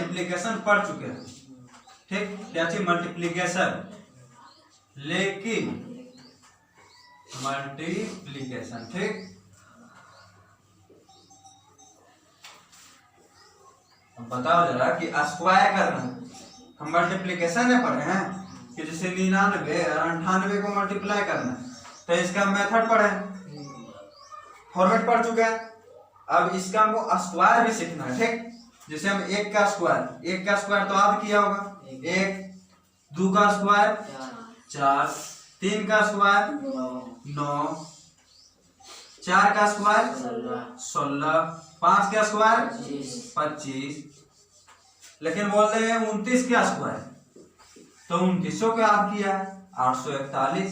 Multiplication पढ़ चुके हैं, ठीक, क्या चीज मल्टीप्लीकेशन, लेकिन मल्टीप्लीकेशन, ठीक। अब बताओ जरा कि स्क्वायर करना, हम मल्टीप्लीकेशन में पढ़े हैं कि जैसे 99 और 98 को मल्टीप्लाई करना, तो इसका मेथड पढ़े, फॉर्मेट पढ़ चुके हैं। अब इसका हमको स्क्वायर भी सीखना है, ठीक। जैसे हम 1 का स्क्वायर तो याद किया होगा, 1, 2 का स्क्वायर 4, 3 का स्क्वायर 9, 4 का स्क्वायर 16, 5 का स्क्वायर 25, लेकिन बोल रहे हैं 29 का स्क्वायर, तो 2900 का याद किया है 841,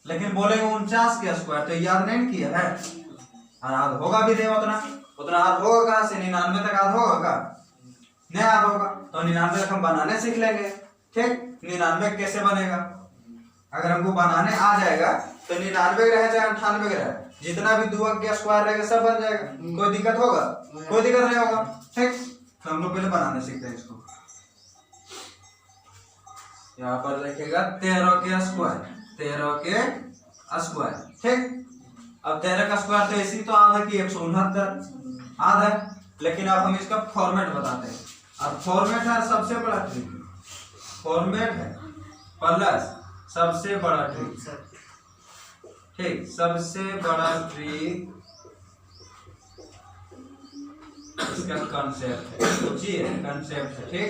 लेकिन बोले 49 का स्क्वायर तो याद नहीं किया है, याद होगा भी नहीं, उतना याद होगा कहाँ से, 99 तक याद होगा का नहीं याद होगा, तो 99 तक हम बनाने सीख लेंगे, ठीक। 99 कैसे बनेगा, अगर हमको बनाने आ जाएगा तो 99 रहे चाहे 98 रहे, जितना भी 2 अंक का स्क्वायर रहेगा सब बन जाएगा, कोई दिक्कत होगा, कोई दिक्कत नहीं होगा, ठीक। तो हम लोग पहले बनाने सीखते हैं इसको। यहाँ पर लिखेगा 13 के स्क्वायर, ठीक। अब 13 का स्क्वायर तो इसी तो आधा की 169 आधा, लेकिन अब हम इसका फॉर्मेट बताते हैं। अब फॉर्मेट है सबसे बड़ा ट्रिक, फॉर्मेट है प्लस सबसे बड़ा ट्रिक, ठीक। सबसे बड़ा ट्रिक इसका कंसेप्ट है, सोचिए कंसेप्ट है, ठीक।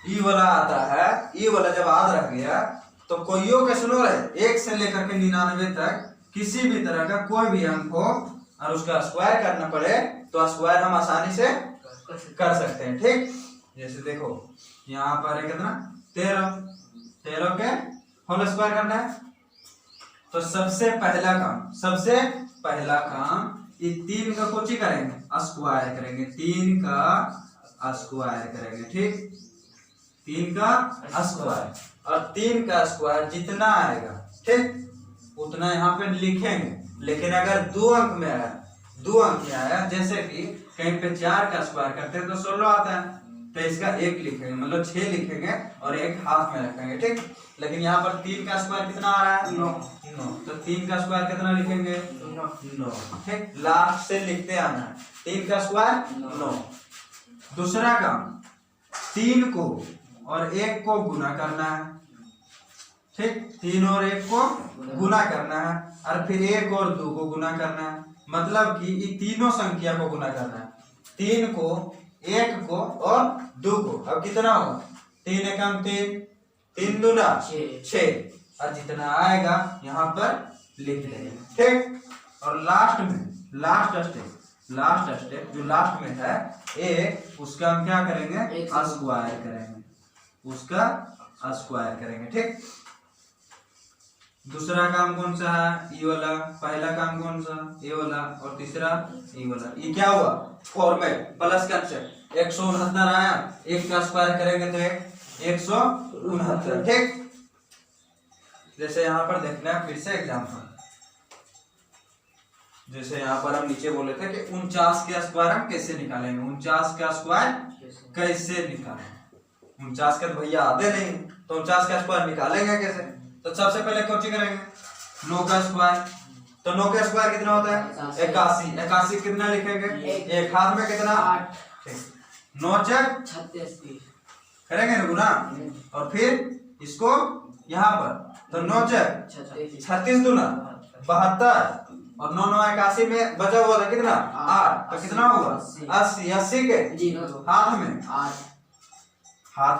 ई वाला आता है, ई वाला जब याद रख गया तो कोईओ के सुनो रहे 1 से लेकर के 99 तक किसी भी तरह का कोई भी अंक हो और उसका स्क्वायर करना पड़े तो स्क्वायर हम आसानी से कर सकते हैं, ठीक। जैसे देखो यहाँ पर है कितना 13 के होल स्क्वायर करना है, तो सबसे पहला काम ये 3 का कुछ ही करेंगे, स्क्वायर करेंगे, 3 का स्क्वायर करेंगे, ठीक। 3 का स्क्वायर, और 3 का स्क्वायर जितना आएगा, ठीक, उतना यहाँ पे लिखेंगे। लेकिन अगर 2 अंक में आया, जैसे कि कहीं पे 4 का स्क्वायर करते हैं तो 16 आता है, तो इसका 1 लिखेंगे, मतलब 6 लिखेंगे और 1 हाथ में रखेंगे, ठीक। लेकिन यहाँ पर 3 का स्क्वायर कितना आ रहा है 9, तो 3 का स्क्वायर कितना लिखेंगे 9, ठीक। लास्ट से लिखते आना है, 3 का स्क्वायर 9। दूसरा काम 3 को और 1 को गुना करना है, ठीक। 3 और 1 को गुना करना है, और फिर 1 और 2 को गुना करना है, मतलब कि ये तीनों संख्या को गुना करना है, 3 को, 1 को और 2 को। अब कितना होगा 3 एकम 3, 3 दूना 6, और जितना आएगा यहाँ पर लिख देंगे, ठीक। और लास्ट स्टेप जो लास्ट में है 1, उसका हम क्या करेंगे स्क्वायर करेंगे, उसका स्क्वायर करेंगे, ठीक। दूसरा काम कौन सा है ये वाला, पहला काम कौन सा ये वाला, और तीसरा ये वाला। ये क्या हुआ फॉर्मेट प्लस कंसेप्ट, 169 आया, 1 का स्क्वायर करेंगे तो 169, ठीक। जैसे यहाँ पर देखना है फिर से एग्जाम्पल, जैसे यहाँ पर हम नीचे बोले थे कि 49 का स्क्वायर हम कैसे निकालेंगे, 49 का स्क्वायर कैसे निकालेंगे, 49 का भैया आते नहीं, तो 49 का स्क्वायर निकालेंगे कैसे। तो सबसे पहले क्या करेंगे 9 का स्क्वायर, तो 9 का स्क्वायर कितना होता है 81, 81 कितना लिखेंगे, एक हाथ में कितना 8, 9 4 36 करेंगे ना गुना, और फिर इसको यहाँ पर तो 9 4 36 दूना 72, और 9 9 81 में बचा हुआ था कितना 8, तो कितना होगा 80, 80 के हाथ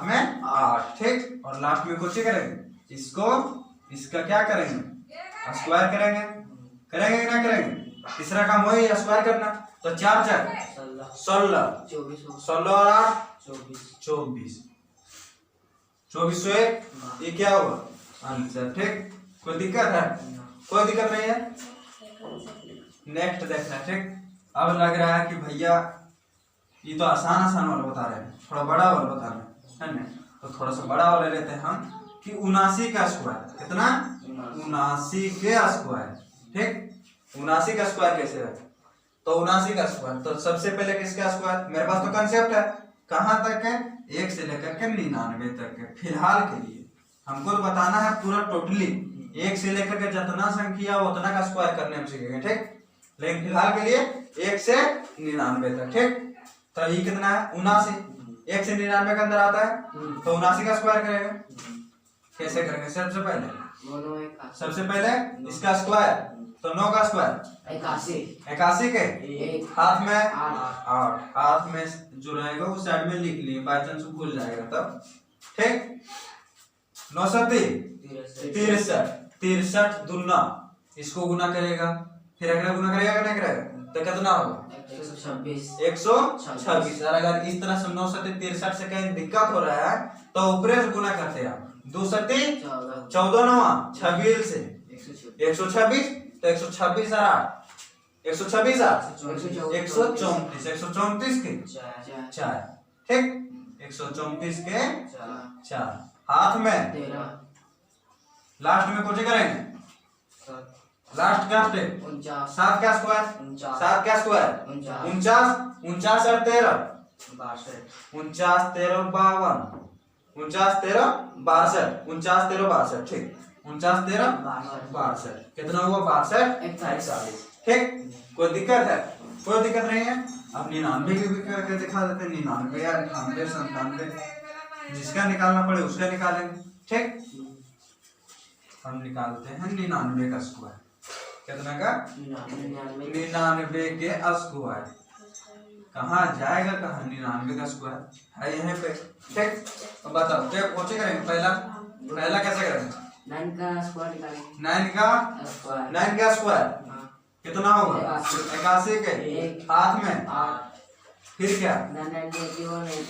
में 8, ठीक। और लास्ट में कुछ करेंगे इसको, इसका क्या करेंगे स्क्वायर करेंगे कि ना करेंगे। तीसरा काम वही स्क्वायर करना, तो 4 4 16, 16 और 8 24, 24 से ये क्या होगा आंसर, ठीक। कोई दिक्कत है, कोई दिक्कत नहीं है। नेक्स्ट देखना, ठीक। अब लग रहा है कि भैया ये तो आसान वाला बता रहे हैं, थोड़ा बड़ा वाला बता रहे हैं ना, तो थोड़ा सा बड़ा वाला लेते हैं हम कि 79 का स्क्वायर कितना 79 के स्क्वायर, ठीक। 79 का स्क्वायर कैसे है, तो 79 का स्क्वायर, तो सबसे पहले किसका स्क्वायर, मेरे पास तो कंसेप्ट है, कहाँ तक है? 1 से लेकर के 99 तक है। फिलहाल के लिए हमको तो बताना है पूरा टोटली 1 से लेकर के जितना संख्या उतना का स्क्वायर करने हम सीखेंगे, ठीक। लेकिन फिलहाल के लिए 1 से 99 तक, ठीक। तो ये कितना है? 79। 1 से 99 के अंदर आता है तो 79 का स्क्वायर करेगा। कैसे करेंगे? सबसे पहले इसका स्क्वायर, तो 9 का स्क्वायर 81 के हाथ में 8, हाथ में जो रहेगा वो साइड में लिख लिए, बाई चांस भूल जाएगा तब, ठीक। 9 63, 63 दूना इसको गुना करेगा, फिर अगला गुना करेगा कि नहीं करेगा? तो कितना होगा? 126। और अगर इस तरह से 9 63 से कहीं दिक्कत हो रहा है तो ऊपर से गुना करते हैं। 2 14 9 26 से 126, तो 126 और 8 126 134 134 के 4, ठीक। 134 के 4 हाथ में 13, लास्ट में कुछ करेंगे, लास्ट क्या स्टेप? 7 का स्क्वायर 7 का स्क्वायर 49 49 और 13 49 13 52 49 13 62 49 13 62, ठीक। 49 13 62 कितना हुआ? 62 41, ठीक। कोई दिक्कत है? कोई दिक्कत नहीं है। अब 99 की भी करके दिखा देते हैं। 99 या 98 97 जिसका निकालना पड़े उसका निकालेंगे, ठीक। हम निकालते हैं 99 का स्क्वायर। कितना का? 99 के स्क्वायर। कहाँ जाएगा? कहाँ? 99 का स्क्वायर है यहाँ पे, ठीक। अब बताओ क्या कौन करेंगे? पहला कैसे करेंगे? 9 का स्क्वायर निकालेंगे। 9 का स्क्वायर कितना होगा? 81 के हाथ में 8, फिर क्या? 162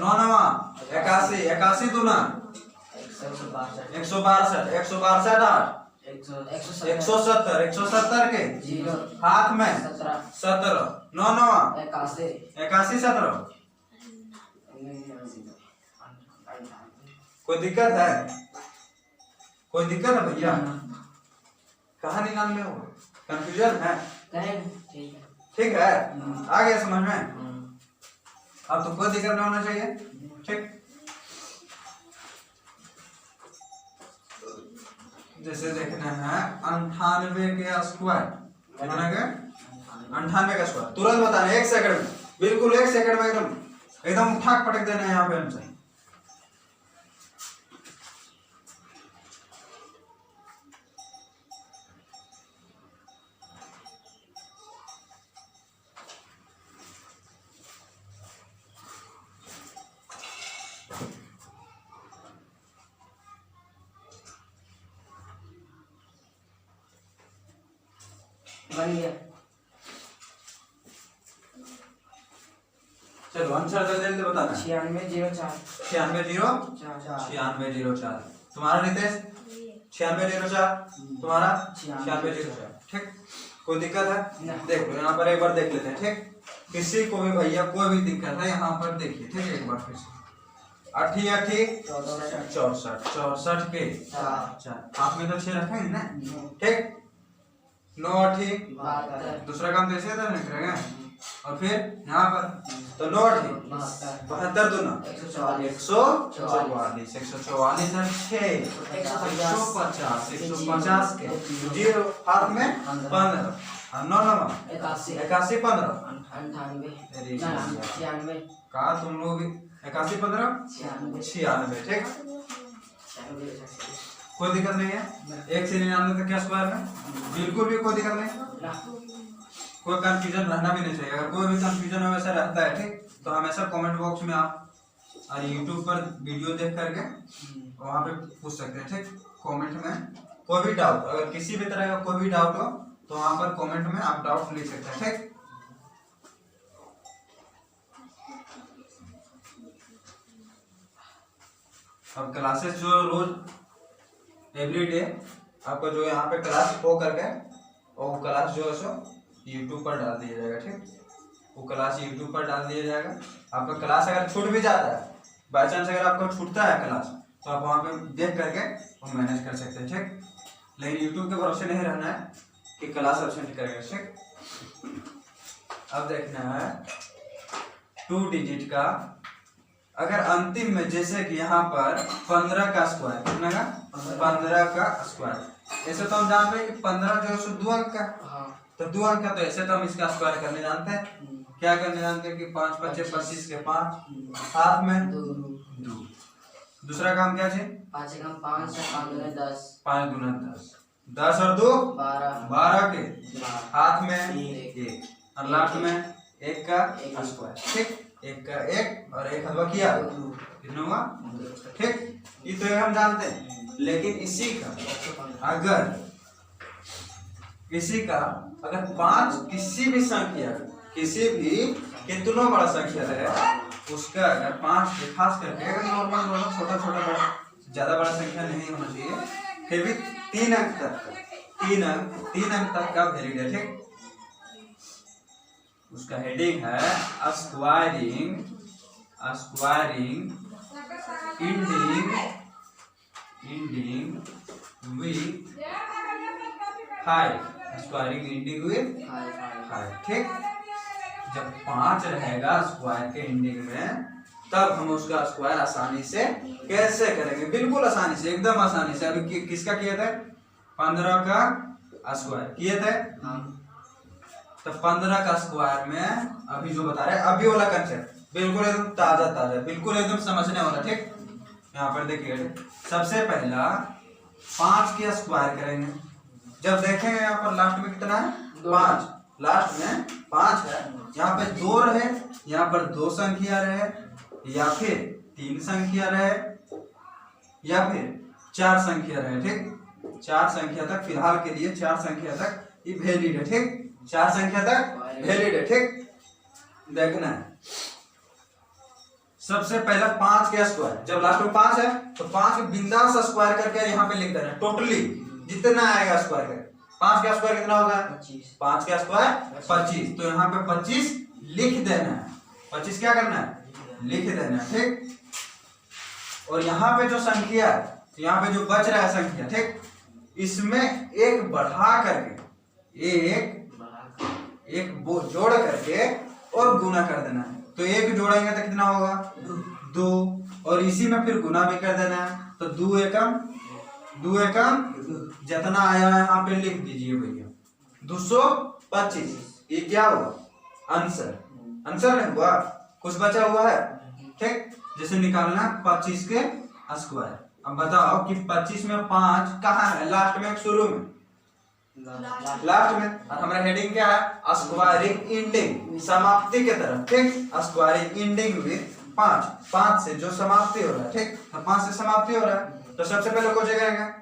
9 9 81 81 दूना 162 162 8 170 के हाथ में 17 9 9 81 17। कोई दिक्कत है? कोई दिक्कत है भैया? कहाँ 99 हो? कंफ्यूजन है? ठीक है, आ गया समझ में? अब तो कोई दिक्कत नहीं होना चाहिए, ठीक। जैसे देखना है 98 के स्क्वायर कितना के? 98 का स्क्वायर तुरंत बताना 1 सेकंड में, बिल्कुल 1 सेकंड में एकदम ठाक पटक देना है यहाँ पे हमसे। बन गया। चलो आंसर जल्दी बताना। 9604 9604 तुम्हारा रितेश 9604 तुम्हारा 9604, ठीक। कोई दिक्कत है? देख लो यहाँ पर एक बार देख लेते हैं, ठीक। किसी को भी भैया कोई भी दिक्कत है यहाँ पर देखिए, ठीक है। एक बार फिर से 8 8 64 64 के 4 आप में तो 6 रखेंगे ना, ठीक। 9 8 दूसरा काम तो ऐसे नहीं करेंगे। और फिर यहाँ पर तो 9 8 72 दूना 144 144 150 के 0 हाथ में 15 और 9 9 81 15 कहा तुम लोग 81 15 96, ठीक। कोई दिक्कत नहीं है। 1 से 99 तक क्या स्क्वायर में? बिल्कुल भी कोई दिक्कत नहीं, कोई कंफ्यूजन रहना भी नहीं चाहिए। अगर कोई भी कंफ्यूजन वैसा रहता है, ठीक, तो हमेशा कमेंट बॉक्स में आप और यूट्यूब पर वीडियो देख करके वहाँ पे पूछ सकते हैं, ठीक। कमेंट में कोई भी डाउट, अगर किसी भी तरह का कोई भी डाउट हो तो वहाँ पर कमेंट में आप डाउट लिख सकते हैं, ठीक। अब क्लासेस जो रोज एवरीडे आपका जो यहाँ पे क्लास हो करके और वो क्लास जो है सो यूट्यूब पर डाल दिया जाएगा, ठीक। वो क्लास यूट्यूब पर डाल दिया जाएगा। आपका क्लास अगर छूट भी जाता है, बाई चांस अगर आपका छूटता है क्लास, तो आप वहाँ पे देख करके वो मैनेज कर सकते हैं, ठीक। लेकिन यूट्यूब के भरोसे नहीं रहना है कि क्लास एब्सेंट करेगा, ठीक। अब देखना है 2 डिजिट का, अगर अंतिम में जैसे कि यहाँ पर 15 का स्क्वायर, कितना का 15 का स्क्वायर, ऐसे तो हम जान रहे हैं कि 15 जो है 2 अंक का, हाँ तो 2 अंक का, तो ऐसे तो हम इसका स्क्वायर करने जानते हैं। क्या करने जानते हैं कि 5 5 25 के 5, साथ में 2। दूसरा काम क्या है? 5 कम 5 5 दूनी 10, 5 दूना 10, 10 और 2 12 के, हाथ में 1 और लास्ट में 1 का स्क्वायर, ठीक, 1 का 1 और 1 हलवा किया, कितना हुआ? ठीक, ये तो हम जानते हैं। लेकिन इसी का अगर अगर 5 किसी भी संख्या, किसी भी कितनों बड़ा संख्या है उसका, अगर 5 के खास करके अगर नॉर्मल छोटा छोटा बड़ा ज्यादा बड़ा संख्या नहीं होना चाहिए, फिर भी 3 अंक तक का वैलिड है, ठीक। उसका हेडिंग है squaring ending with 5, squaring ending with 5, ठीक। जब 5 रहेगा स्क्वायर के एंडिंग में, तब हम उसका स्क्वायर आसानी से कैसे करेंगे? बिल्कुल आसानी से, एकदम आसानी से। अभी किसका किए थे? 15 का स्क्वायर किए थे, तो 15 का स्क्वायर में अभी जो बता रहे हैं, अभी वाला कंसेप्ट बिल्कुल एकदम ताजा, बिल्कुल एकदम समझने वाला, ठीक। यहाँ पर देखिए, सबसे पहला 5 के स्क्वायर करेंगे। जब देखेंगे यहाँ पर लास्ट में कितना है? 5, लास्ट में 5 है, यहाँ पे 2 रहे, यहाँ पर 2 संख्या रहे, या फिर 3 संख्या रहे, या फिर 4 संख्या रहे, ठीक। 4 संख्या तक, फिलहाल के लिए 4 संख्या तक ये वैलिड है, ठीक। 4 संख्या तक वैलिड है, ठीक। देखना है सबसे पहला 5 के स्क्वायर, जब लास्ट में 5 है तो 5 बिंदास स्क्वायर करके यहाँ पे लिख देना है, टोटली जितना आएगा स्क्वायर करके। 5 का स्क्वायर कितना होगा? 5 का स्क्वायर 25, तो यहाँ पे 25 लिख देना है। 25 क्या करना है? लिख देना है, ठीक। और यहाँ पे जो संख्या है, यहाँ पे जो बच रहा है संख्या, ठीक, इसमें एक बढ़ा करके, एक वो जोड़ करके और गुना कर देना है। तो 1 जोड़ेंगे तो कितना होगा? 2, और इसी में फिर गुना भी कर देना है, तो 2 एकम जितना आया है यहाँ पे लिख दीजिए भैया, 225। ये क्या हुआ? आंसर नहीं हुआ, कुछ बचा हुआ है, ठीक। जैसे निकालना 25 के स्क्वायर। अब बताओ कि 25 में 5 कहाँ है? लास्ट में, शुरू में, लास्ट में। और हमारा हेडिंग क्या है? स्क्वायरिंग एंडिंग, समाप्ति की तरफ, ठीक। स्क्वायरिंग एंडिंग विद 5 से जो समाप्ति हो रहा है, ठीक। तो 5 से समाप्ति हो रहा है, तो सबसे पहले कौन जगह?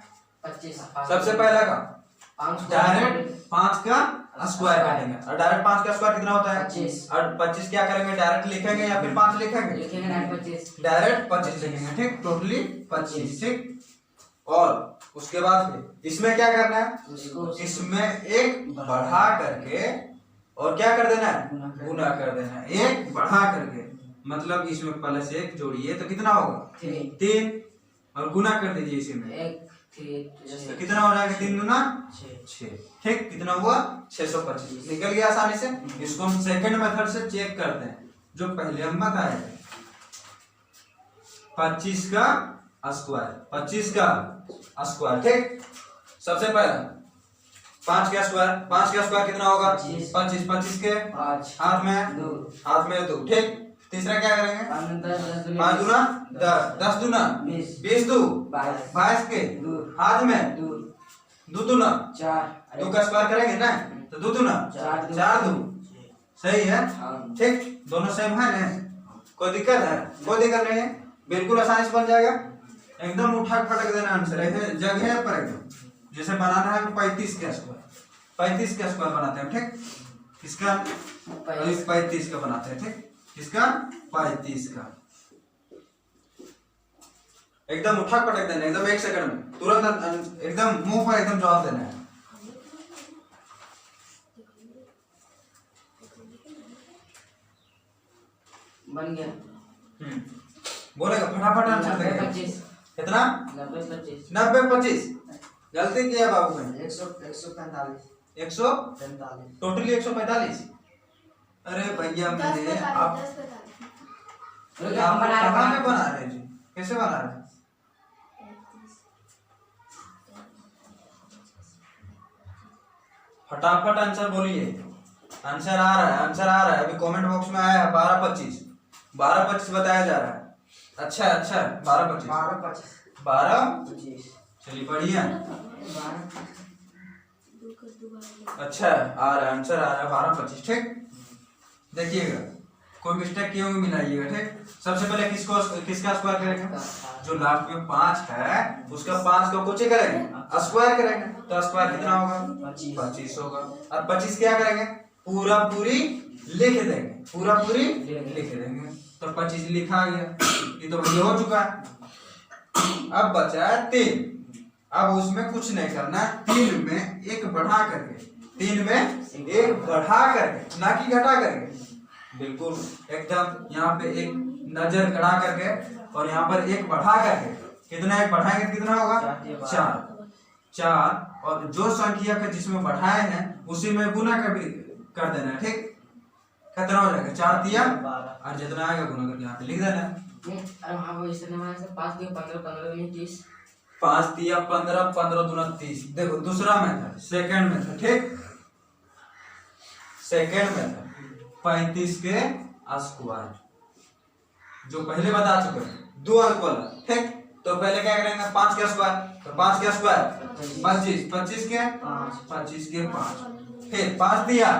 25, सबसे पहला का डायरेक्ट 5 का स्क्वायर काटेंगे, और डायरेक्ट 5 का स्क्वायर कितना होता है? 25। और 25 क्या करेंगे? डायरेक्ट लिखेंगे या फिर 5 लिखेंगे? डायरेक्ट 25 लिखेंगे, ठीक। टोटली 25, ठीक। और उसके बाद फिर इसमें क्या करना है? इसमें 1 बढ़ा करके और क्या कर देना है? गुना कर देना है। 1 बढ़ा करके मतलब इसमें प्लस 1 जोड़िए तो कितना होगा? 3, और गुना कर दीजिए इसी में, तो कितना हो जाएगा? 3 दूना 6, ठीक। कितना हुआ? 625 निकल गया आसानी से। इसको हम सेकंड मेथड से चेक करते हैं, जो पहले हम बताए थे। 25 का स्क्वायर, ठीक। सबसे पहला 5 का स्क्वायर कितना होगा? 25, 25 के हाथ में 2, ठीक। तीसरा क्या करेंगे? 5 दूना 10, 10 दूना 20, 2 22 के हाथ में 2 दूना 4, 2 का स्क्वायर करेंगे ना, तो 2 दूना 4, 2 सही है, ठीक। दोनों सेम है ना? कोई दिक्कत है? कोई दिक्कत नहीं है, बिल्कुल आसानी से बन जाएगा। एकदम उठा फटक देना आंसर है, जगह पर एकदम। जैसे बनाना है 35 का स्क्वायर बनाते हैं, ठीक। इसका 35 का बनाते हैं, ठीक। इसका 35 का एकदम उठा पटक देना, एकदम 1 सेकंड में, तुरंत एकदम मुंह पर एकदम जवाब देना है। बन गया। बोलेगा फटाफट आंसर देगा। कितना? 90 25। गलती किया बाबू ने। 145 100 टोटली 145। अरे भैया दस मेरे बता आप दे, 10 बता दे। रुको, हम बना कहाँ रहे में बना रहे जी? कैसे बना रहे? फटाफट आंसर बोलिए। आंसर आ रहा है, आंसर आ रहा है। अभी कमेंट बॉक्स में आया है 12-25, 12-25 बताया जा रहा है। अच्छा अच्छा 12-25, 12-25 12। चलिए बढ़िया, अच्छा आ रहा है, आंसर आ रहा है 12-25। ठीक, देखिएगा कोई मिस्टेक किए होंगे मिलाइएगा। ठीक, सबसे पहले किसका स्क्वायर करेंगे? जो लास्ट में 5 है उसका 5 का कुछ ही करेंगे, स्क्वायर करेंगे। तो स्क्वायर कितना होगा? 25 होगा। और 25 क्या करेंगे? पूरा पूरी लिख देंगे, पूरा पूरी लिख देंगे। तो 25 लिखा गया, ये तो भैया हो चुका है। अब बचा है 3। अब उसमें कुछ नहीं करना, 3 में 1 बढ़ा करके, 3 में 1 बढ़ा करके, ना कि घटा करके, बिल्कुल एकदम यहाँ पे एक नजर गड़ा करके और यहाँ पर 1 बढ़ा करके। कितना 1 बढ़ाएंगे कितना होगा? 4। और जो संख्या का जिसमें बढ़ाए हैं उसी में गुना कर देना है। ठीक, कितना हो जाएगा? 4 तिया और जितना आएगा गुना करके यहाँ पे लिख देना है। अरे हाँ वो इसने बनाया से 5 3 15 15 में 30। 5 तिया 15, 15 दूना 30। देखो दूसरा मेथड, सेकंड मेथड। ठीक, सेकंड मेथड 35 के स्क्वायर, जो पहले बता चुके हैं, 2 अंक वाला। ठीक, तो पहले क्या करेंगे? 5 के स्क्वायर, तो 5 के स्क्वायर 25, 25 के 25 के 5, फिर 5 दिया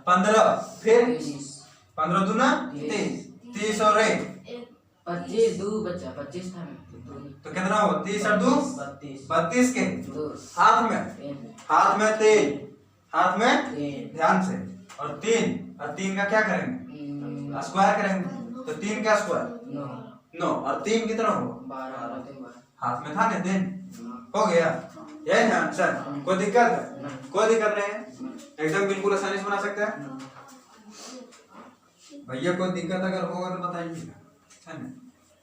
15, फिर 15 दूना 30, 30 और 1 25 2 बच्चा 25 था तो कितना होगा? 30 और 2 32 32 के 2 हाथ में 3, हाथ में तीन। ध्यान से, और 3 का क्या करेंगे? स्क्वायर करेंगे। तो 3 का स्क्वायर 9 और 3 कितना होगा? 12 हाथ में था ना 3, हो गया। यही है आंसर। कोई दिक्कत है? कोई दिक्कत नहीं है, एकदम बिल्कुल आसानी से बना सकते हैं भैया। कोई दिक्कत अगर होगा तो बताइएगा, है ना?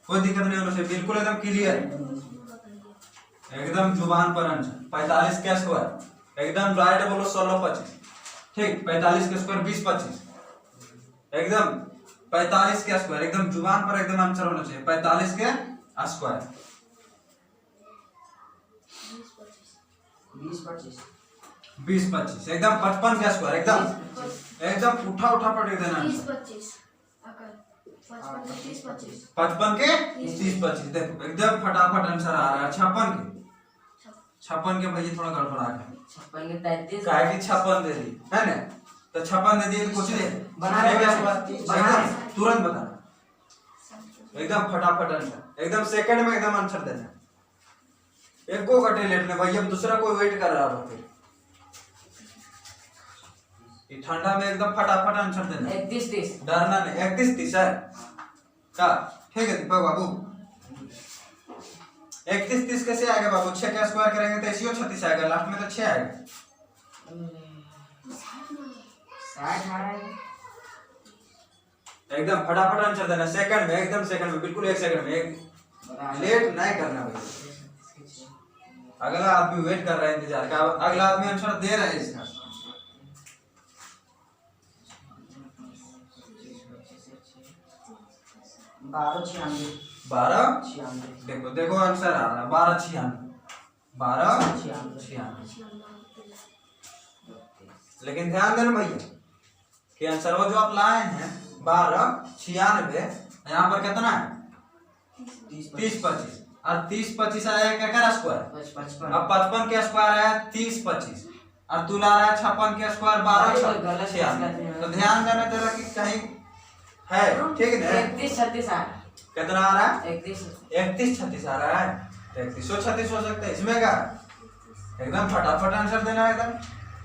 कोई दिक्कत नहीं होने से, बिल्कुल एकदम क्लियर, एकदम जुबान पर आंसर। 45 का स्क्वायर एकदम राइट बोलो 16-25। ठीक, 45 का स्क्वायर 20-25, एकदम 45 का स्क्वायर एकदम जुबान पर एकदम आंसर होना चाहिए। 45 के स्क्वायर 20-25 एकदम 55 का स्क्वायर एकदम उठा पटक देना। 30-25 अगर 55 55 के 30-25 देखो एकदम फटाफट आंसर आ रहा है। 56 के भैया थोड़ा गड़बड़ा है, 56 के 33 काहे की 56 दे दी है ना? तो 56 दे दी तो कुछ दे बना एकदम तुरंत बताना, एकदम फटाफट आंसर, एकदम सेकंड में एकदम आंसर देना। एक को घटे लेट में भैया, दूसरा कोई वेट कर रहा है फिर ये ठंडा में एकदम फटाफट आंसर देना। 31 डरना नहीं। 31-30 है का? ठीक है दीपक बाबू, 31-30 कैसे आएगा बाबू? 6 का स्क्वायर करेंगे तो 80 और 36 आएगा, लास्ट में तो 6 आएगा। 60 आ रहा है। एकदम फटाफट आंसर देना सेकंड में, एकदम सेकंड में, बिल्कुल 1 सेकंड में, लेट नहीं करना भैया। अगला आदमी वेट कर रहा है, इंतजार का, अगला आदमी आंसर दे रहा है इसका। 1296 देखो देखो आंसर आ रहा है 1296। लेकिन ध्यान देना भैया कि आंसर वो जो आप लाए हैं 1296, यहाँ पर कितना है? 30-25 और 30-25 आया क्या स्क्वायर? 55 अब 55 के स्क्वायर आया 30-25 और तू ला रहा है 56 के स्क्वायर 1296। तो ध्यान देना जरा कि कहीं है, ठीक है ना? 31-36 आ रहा है। कितना आ रहा है? 31-36 आ रहा है। 31-36 हो सकता है इसमें का, एकदम फटाफट आंसर देना है एकदम।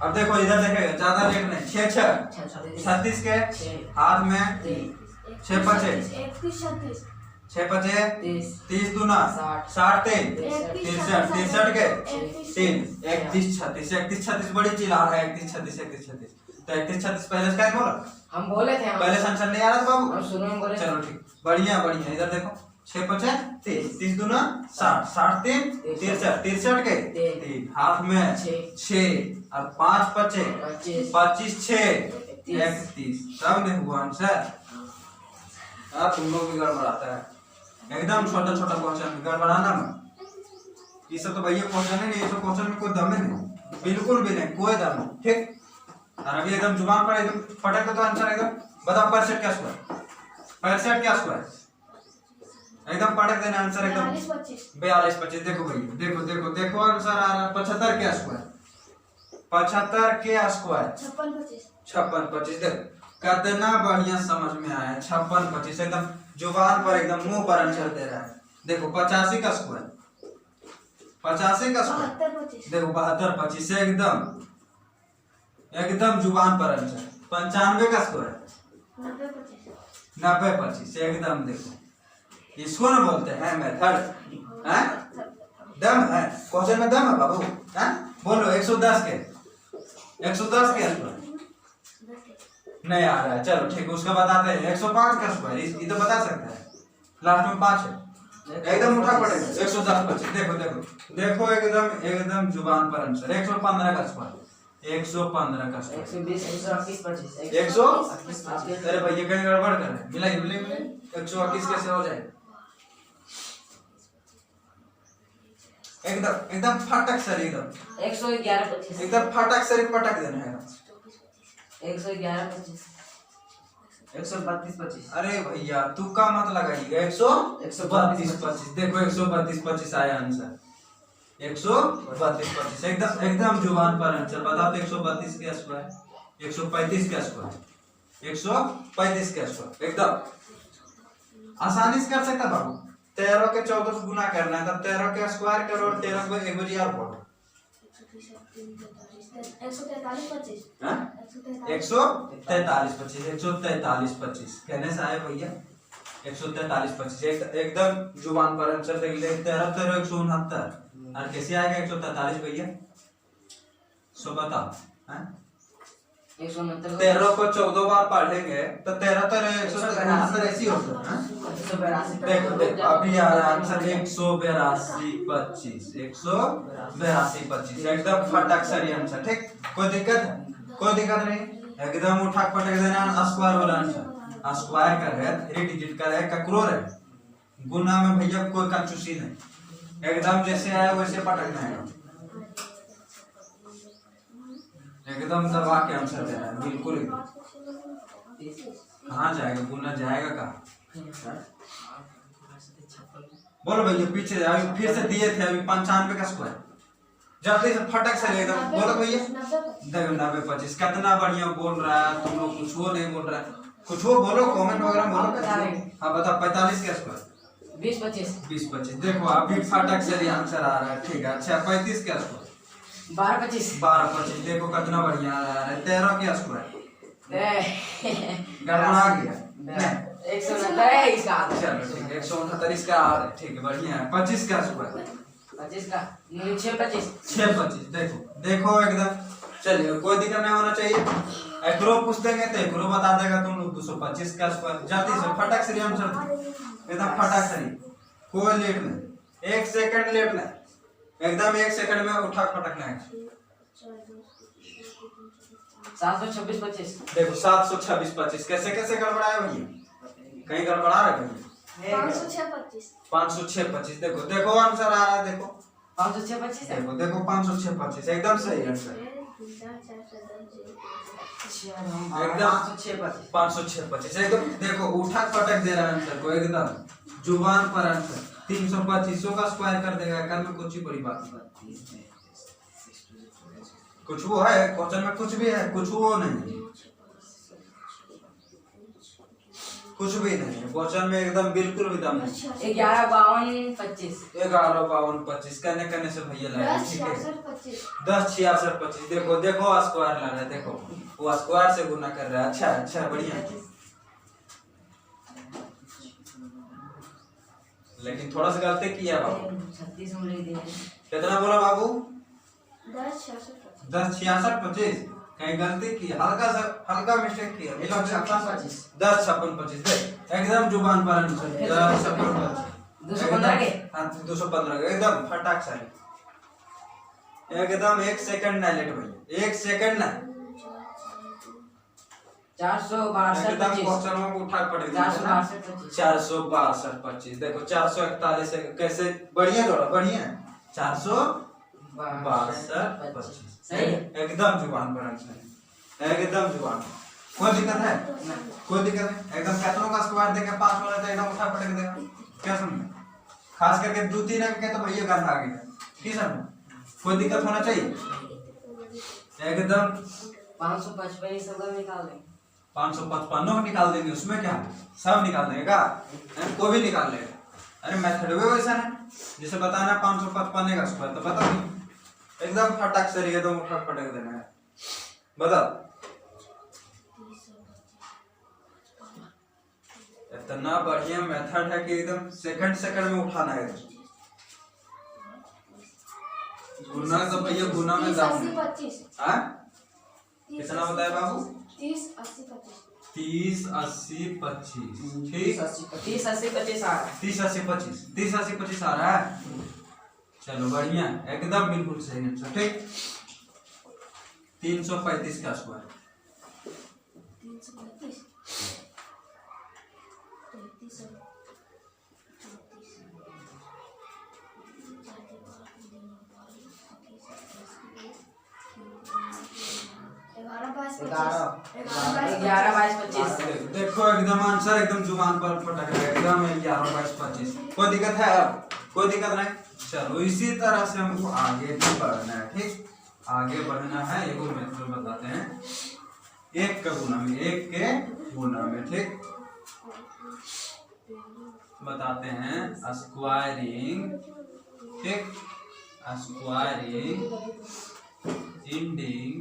अब देखो इधर देखेगा, ज्यादा लेट नहीं। 6-6 36 के हाथ में 6-5 6-5 30 दूना 60 63 के 3 31-36 बड़ी चिल्ला रहा है। 31-36 तो 31-36 पहले से क्या बोला? हम बोले थे, पहले से आंसर नहीं आ रहा था बाबू? हम शुरू में बोले। चलो ठीक, बढ़िया बढ़िया। इधर देखो 6-5 30 दूना 60 63 63 के 3 हाथ में 6 और 5-5 25 6 31 तब देखो आंसर। अब तुम लोग भी गड़बड़ाता है एकदम छोटा छोटा क्वेश्चन गड़बड़ाना मत। ये सब तो भैया क्वेश्चन है नहीं, ये सब क्वेश्चन में कोई दम है नहीं, बिल्कुल भी नहीं, कोई दम नहीं, ठीक। और अभी एकदम जुबान पर एकदम फटक तो आंसर एकदम बताओ 65 क्या स्क्वायर, 65 क्या स्क्वायर, एकदम पटक देना आंसर एकदम 42 25। देखो भैया देखो देखो देखो आंसर आ रहा है 75 क्या स्क्वायर, 75 क्या स्क्वायर 56 25। देखो कितना बढ़िया समझ में आया 56 25 एकदम जुबान पर एकदम मुंह पर आंसर दे रहा है। देखो 85 का स्क्वायर, 85 का स्क्वायर देखो 72 25 से एकदम एकदम जुबान पर आंसर। 95 का स्क्वायर 90 25 से एकदम देखो, इसको ना बोलते हैं मेथड, हैं दम है क्वेश्चन में, दम है बाबू, हैं बोलो 110 के 110 के स्क्वायर नहीं आ रहा है, चलो ठीक है उसका बताते हैं। 105 का स्क्वायर ये तो बता सकता है, लास्ट में 5 है, एकदम उठा पड़ेगा 110 25। देखो देखो देखो एकदम एकदम जुबान पर आंसर। 115 का स्क्वायर 115 का स्क्वायर 120 121 25 100 अरे भैया कहीं गड़बड़ कर रहे हैं, मिला 121 कैसे हो जाएगा, एकदम एकदम फटक सर एकदम 111 25 एकदम फटक सर पटक देना है 111 25 132 25। अरे भैया तुक्का मत लगाइएगा, 132 25। देखो 132 25 आया आंसर, 132 25 एकदम एकदम जुबान पर आंसर। बताओ तो 132 के स्क्वायर, 135 के स्क्वायर, 135 के स्क्वायर एकदम आसानी से कर सकता बाबू। 13 के 14 से गुना करना है, तब 13 के स्क्वायर करो और 13 को एक बार और पढ़ो। 143 25 143 25 कहने से आए भैया 143 25 एकदम जुबान पर आंसर देख ले। 13 13 169 और कैसे आएगा 143 भैया, सो बताओ हैं 13 को 14 बार पढ़ेंगे तो 13 13 169 ऐसी होता है। देखो देखो अभी आ रहा आंसर 182 25 182 25 एकदम फटाक सही आंसर, ठीक। कोई दिक्कत है, कोई दिक्कत नहीं, एकदम उठा पटक देना। स्क्वायर वाला आंसर स्क्वायर का है, 3 डिजिट का है, ककरोर है, गुना में भैया कोई कंजूसी नहीं, एकदम जैसे आया वैसे पटकना है, एकदम दबा के आंसर देना है बिल्कुल। कहाँ जाएगा गुना, जाएगा कहाँ, बोलो भैया पीछे अभी फिर से दिए थे अभी 95 का स्क्वायर, जल्दी से फटक से एकदम बोलो भैया। देखो 90 25 कितना बढ़िया बोल रहा है, तुम लोग कुछ वो नहीं बोल रहा है, कुछ वो बोलो कमेंट वगैरह बोलो। हाँ बताओ 45 का स्क्वायर 20 25 20 25। देखो अभी फटक से आंसर आ रहा है, ठीक है। अच्छा 35 का स्क्वायर 12 25 12 25। देखो कितना बढ़िया आ रहा है। 13 का स्क्वायर गड़बड़ा गया, 169 इसका चलो ठीक है 169 का आ रहा है, ठीक है बढ़िया है। 25 का स्क्वायर 25 का 6 25 6 25। देखो देखो एकदम चलिए कोई दिक्कत नहीं होना चाहिए। एकरो पूछ देंगे तो एकरो बता देगा तुम लोग। 225 का स्क्वायर जल्दी से फटाक से आंसर एकदम फटाक से, कोई लेट नहीं, 1 सेकंड लेट नहीं, एकदम 1 सेकंड में उठा पटकना है। 726 25 देखो 726 25 कैसे कैसे गड़बड़ाया भैया, कहीं गड़बड़ा रहा है भैया। 506 25। देखो देखो आंसर आ रहा है, देखो 506 25 है। देखो देखो 506 25 एकदम सही आंसर, एकदम 506 25 एकदम। देखो उठा पटक दे रहा है आंसर को, एकदम जुबान पर आंसर। 325 का स्क्वायर कर देगा, कल में कुछ ही बड़ी बात नहीं, कुछ वो है क्वेश्चन में, कुछ भी है, कुछ वो नहीं, कुछ भी नहीं है क्वेश्चन में, एकदम बिल्कुल भी दम नहीं। 11 52 25 11 52 25 करने करने से भैया लगा, ठीक है। 10 66 25। देखो देखो स्क्वायर ला रहा है, देखो वो स्क्वायर से गुना कर रहा है। अच्छा अच्छा बढ़िया, लेकिन थोड़ा सा गलती किया बाबू। 36 हम लिख दिए। कितना बोला बाबू? 10 66 25। कहीं गलती की, हल्का मिस्टेक किया। 56 25 10 56 25। देख एकदम जुबान पर आंसर 10 56 25। 215 के, हाँ 215 के एकदम फटाक से, एकदम 1 सेकंड ना लेट भैया, 1 सेकंड ना। 462 एकदम 25 क्वेश्चनों को उठा पड़ेगा 462 25 462 25 देखो 441 कैसे बढ़िया जोड़ा बढ़िया 462 25 सही है। एकदम जुबान पर आंसर है एकदम जुबान कोई दिक्कत है कोई दिक्कत है एकदम कितनों का स्क्वायर देके 5 वाला तो एकदम उठा पटक देगा क्या समझे खास करके 2 3 अंक के तो भैया गंदा आ गया ठीक समझे कोई दिक्कत होना चाहिए एकदम 555 ये सब निकाल देंगे 555 निकाल देंगे उसमें क्या सब निकाल देंगे क्या कोई भी निकाल लेगा अरे मेथड भी वैसा है जिसे बताना 555 का स्क्वायर तो बता नहीं एकदम फटाक से एकदम उठा पटक देना है बताओ इतना बढ़िया मेथड है कि एकदम सेकंड में उठाना है गुना तो भैया गुना में 30 दाम 80 25 हाँ कितना बताया बाबू 30 80 25 30 80 25 ठीक 30 80 25 आ रहा है 30 80 25 30 80 25 आ रहा है चलो बढ़िया एकदम बिल्कुल सही आंसर ठीक 335 का स्क्वायर 335 11 22 25 देखो एकदम आंसर एकदम जुबान पर पटक रहा है एकदम 11 22 25 कोई दिक्कत है अब कोई दिक्कत नहीं चलो इसी तरह से हमको आगे भी बढ़ना है ठीक आगे बढ़ना है एक और मेथड बताते हैं एक का गुना में एक के गुना में ठीक बताते हैं स्क्वायरिंग ठीक squaring ending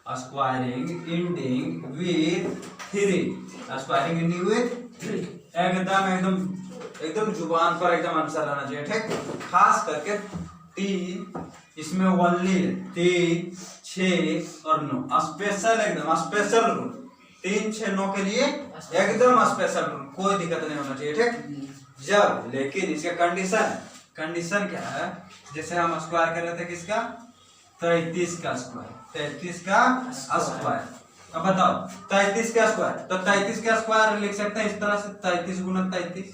squaring ending with 3 squaring ending with 3 एकदम एकदम एकदम जुबान पर एकदम आंसर आना चाहिए ठीक खास करके 3 इसमें ओनली 3 6 और 9 स्पेशल एकदम स्पेशल रूल 3 6 9 के लिए एकदम स्पेशल रूल कोई दिक्कत नहीं होना चाहिए ठीक जब लेकिन इसका कंडीशन क्या है जैसे हम स्क्वायर कर रहे थे किसका 33 का स्क्वायर 33 का स्क्वायर अब बताओ 33 का स्क्वायर तो 33 का स्क्वायर लिख सकते हैं इस तरह से 33 गुना 33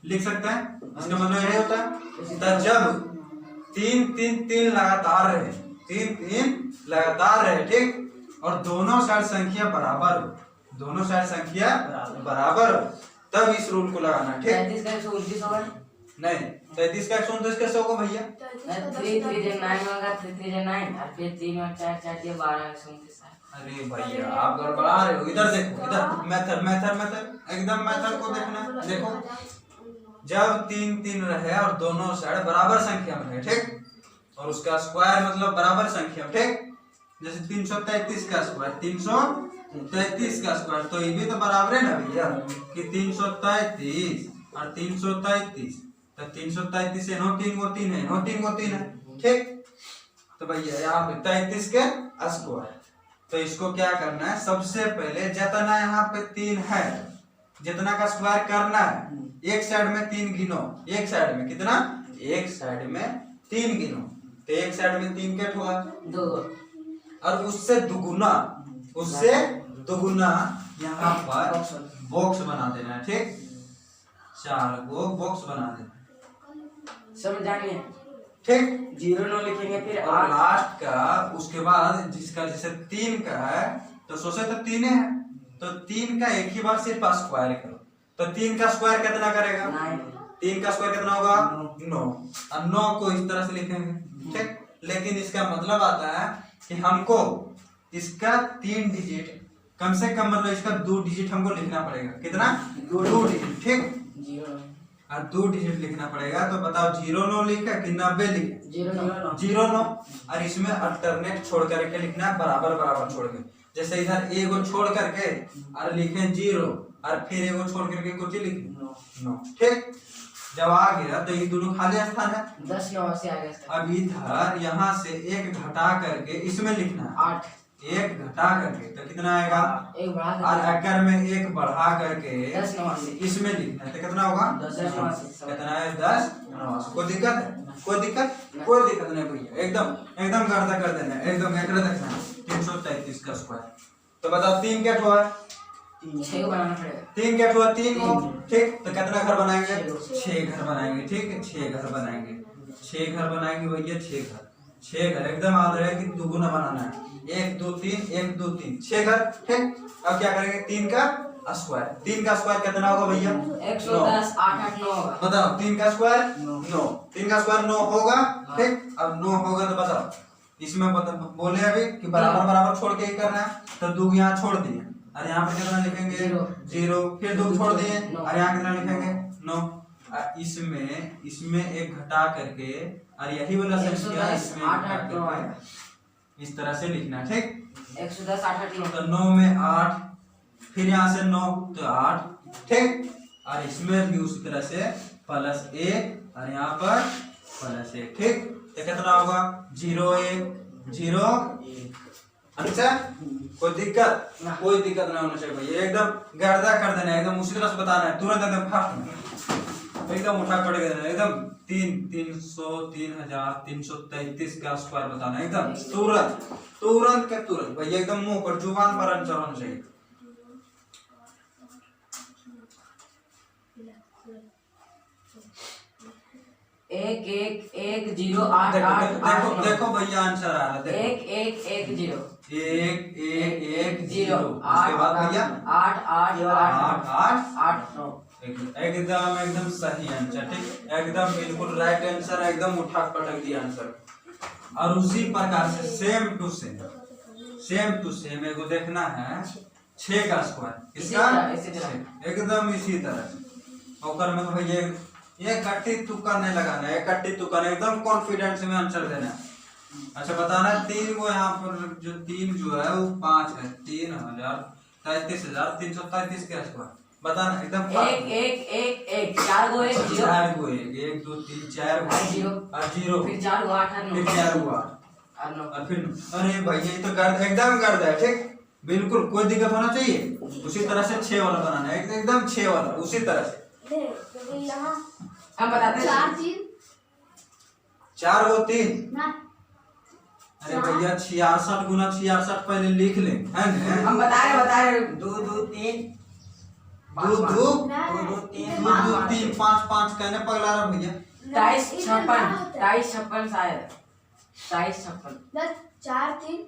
लिख सकते हैं इसका मतलब यही होता है तो जब 3 3 3 लगातार रहे 3 3 लगातार रहे ठीक और दोनों साइड संख्या बराबर हो दोनों साइड संख्या बराबर हो तब इस रूल को लगाना ठीक 33 का 129 होगा नहीं 33 का 129 कैसे होगा भैया 3 3 9 होगा 3 3 9 और फिर 3 और 4 4 ये 12 129 अरे भैया आप गड़बड़ा रहे हो इधर देखो इधर मेथड एकदम मेथड को देखना देखो जब 3 3 रहे और दोनों साइड बराबर संख्या में है ठीक और उसका स्क्वायर मतलब बराबर संख्या में ठीक जैसे 333 का स्क्वायर 333 का स्क्वायर तो ये भी तो बराबर है ना भैया कि 333 और 333 तो 333 से 3 को 3 है 3 है ठीक तो भैया यहाँ पे 33 के स्क्वायर तो इसको क्या करना है सबसे पहले जितना यहाँ पे 3 है जितना का स्क्वायर करना है एक साइड में 3 गिनो एक साइड में कितना एक साइड में 3 गिनो तो एक साइड में 3 क्या हुआ 2 और उससे दुगुना यहाँ पर बॉक्स बना देना है ठीक 4 को बॉक्स बना देना सब जानिए ठीक 0 9 लिखेंगे फिर और लास्ट का उसके बाद जिसका जैसे 3 का है तो सोचे तो 3 है तो 3 का एक ही बार सिर्फ स्क्वायर करो तो 3 का स्क्वायर कितना करेगा 3 का स्क्वायर कितना होगा 9 और 9 को इस तरह से लिखेंगे ठीक लेकिन इसका मतलब आता है कि हमको इसका 3 डिजिट कम से कम मतलब इसका 2 डिजिट हमको लिखना पड़ेगा कितना 2 डिजिट ठीक 0 और 2 डिजिट लिखना पड़ेगा तो बताओ 0 9 लिखा कि 90 लिखे 0 9 और इसमें अल्टरनेट छोड़ करके लिखना है बराबर बराबर छोड़ के जैसे इधर एगो छोड़ करके और लिखे 0 और फिर एगो छोड़ करके कुछ लिखे 9 ठीक जब आ गया तो ये दोनों खाली स्थान है 10 9 से आ गया अब इधर यहाँ से एक घटा करके इसमें लिखना है 8 एक घटा करके तो कितना आएगा, एक बढ़ा और कर अगर में एक बढ़ा करके 10 नवासी। इसमें लिखना है तो कितना होगा, 10 नवासी। कितना है 10 नवासी। कोई दिक्कत है, कोई दिक्कत नहीं भैया, एकदम गर्दा कर देना है, एकदम एकड़ा देखना है 333 का स्क्वायर। तो बताओ 3 क्या हुआ है, 6 बनाना पड़ेगा। 3 क्या हुआ, 3 को ठीक। तो कितना घर बनाएंगे, 6 घर बनाएंगे, ठीक है 6 घर बनाएंगे, 6 घर बनाएंगे भैया, 6 घर एकदम याद रहे कि दुगुना बनाना है, 1 2 3 1 2 3 6 घर, ठीक। अब क्या करेंगे, 3 का स्क्वायर, 3 का स्क्वायर कितना होगा भैया, 110 8 8 9 होगा। बताओ 3 का स्क्वायर 9, 3 का स्क्वायर 9 होगा, ठीक। अब 9 होगा तो बताओ, इसमें बोले अभी कि बराबर बराबर छोड़ के ही करना है, तो 2 यहाँ छोड़ दिए और यहाँ पे कितना लिखेंगे 0, फिर 2 छोड़ दिए और यहाँ कितना लिखेंगे 9। इसमें एक घटा करके और यही वाला संख्या इसमें 8 8 9 आएगा। इस तरह से लिखना है, ठीक। 110 8 8 9 तो 9 में 8, फिर यहाँ से 9 तो 8, ठीक। और इसमें भी उसी तरह से +1 और यहाँ पर +1, ठीक। तो कितना होगा 0 1 0 1। अच्छा, कोई दिक्कत ना। कोई दिक्कत नहीं होना चाहिए भैया, एकदम गर्दा कर देना है, एकदम उसी तरह से बताना है, तुरंत एकदम फास्ट एकदम उठा पड़ देना है, एकदम 300 3333 का स्क्वायर बताना है, एकदम तुरंत भैया, एकदम मुंह पर जुबान पर आंसर होना चाहिए। एक एक एक 0 8 8 देखो देखो भैया आंसर आ रहा है, देखो 1 1 1 0 1 1 1 0 0, उसके बाद भैया 8 8 8 8 8 9। एकदम सही आंसर, ठीक। एकदम बिल्कुल राइट आंसर, एकदम उठा पटक दिया आंसर। और उसी प्रकार से सेम टू सेम एगो देखना है 6 का स्क्वायर, इसका इसी तरह। एकदम इसी तरह ओकर में भैया एक कट्टी तुक्का नहीं लगाना है, एक कट्टी तुक्का नहीं, एकदम कॉन्फिडेंस में आंसर देना है। अच्छा बताना है 3 को यहाँ पर जो 3 जो है वो 5 है, 3,33,333 के स्क्वायर बताना एकदम 1 1 1 1 4 गो 1 0 4 को 1 2 3 4 को 0 और 0 फिर 4 गो 8 9 फिर 4 को 8 और फिर अरे भैया ये तो गर्द एकदम गर्द है, ठीक। बिल्कुल कोई दिक्कत होना चाहिए, उसी तरह से 6 वाला बनाना है, एकदम 6 वाला उसी तरह से। यहाँ हम बताते हैं 4 3 4 को 3, ना, अरे भैया 66 गुना 66 पहले लिख ले, है ना। हम बता रहे 2 2 3 2 2 ना, 2 3 2 2 3 5 5 कहने पगला रहा भैया। 23 56 शायद 23 56 10 4 3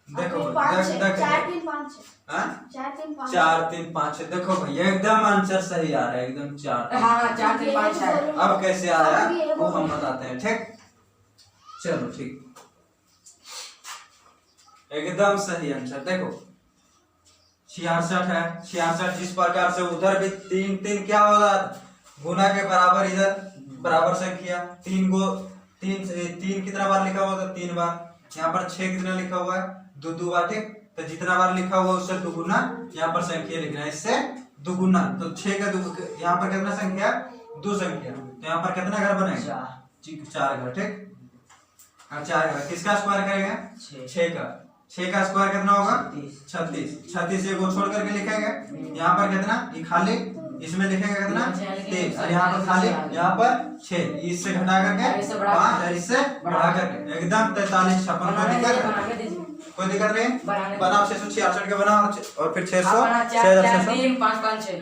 देखो 5 देख 4 3 5 हां 4 3 5 4 3 5 देखो भैया एकदम आंसर सही आ रहा है, एकदम 4। हाँ 4 3 5 शायद। अब कैसे आया वो हम बताते हैं, ठीक। चलो ठीक, एकदम सही आंसर। देखो 66 है, 66 जिस प्रकार से उधर भी 3 3 क्या होगा गुना के बराबर, इधर बराबर संख्या 3 को 3 कितना बार लिखा हुआ था 3 बार, यहाँ पर 6 कितना लिखा हुआ है 2 2 बार, ठीक। तो जितना बार लिखा हुआ उससे दुगुना यहाँ पर संख्या लिखना है, इससे दुगुना, तो 6 का यहाँ पर कितना संख्या 2 संख्या, तो यहाँ पर कितना घर बनेगा 4 घर, ठीक। 4 घर किसका स्क्वायर करेंगे 6 का स्क्वायर कितना होगा 36 से को छोड़ करके लिखेंगे, यहाँ पर कितना ये खाली, इसमें लिखेंगे कितना 23 और यहाँ पर खाली, यहाँ पर 6, इससे घटा करके 5 और इससे बढ़ा करके एकदम 43 56 कोई दिक्कत नहीं, बनाओ 666 के बनाओ और फिर 600 4 3 5 5 6